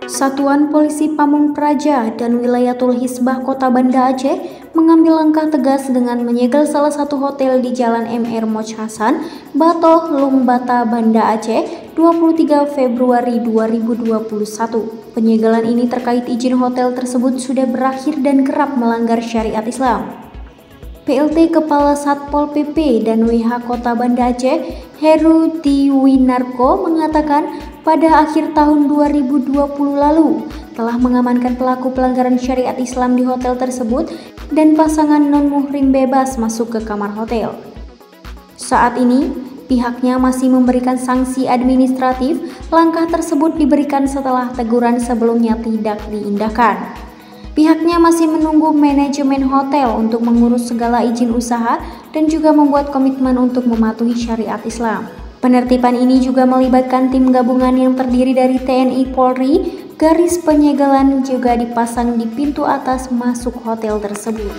Satuan Polisi Pamung Praja dan Wilayatul Hisbah Kota Banda Aceh mengambil langkah tegas dengan menyegel salah satu hotel di Jalan Mr. Moch Hasan, Batoh, Lungbata, Banda Aceh, 23 Februari 2021. Penyegelan ini terkait izin hotel tersebut sudah berakhir dan kerap melanggar syariat Islam. PLT Kepala Satpol PP dan WH Kota Banda Aceh, Heru Tiwinarko mengatakan pada akhir tahun 2020 lalu telah mengamankan pelaku pelanggaran syariat Islam di hotel tersebut dan pasangan non-muhrim bebas masuk ke kamar hotel. Saat ini, pihaknya masih memberikan sanksi administratif. Langkah tersebut diberikan setelah teguran sebelumnya tidak diindahkan. Pihaknya masih menunggu manajemen hotel untuk mengurus segala izin usaha dan juga membuat komitmen untuk mematuhi syariat Islam. Penertiban ini juga melibatkan tim gabungan yang terdiri dari TNI Polri. Garis penyegelan juga dipasang di pintu atas masuk hotel tersebut.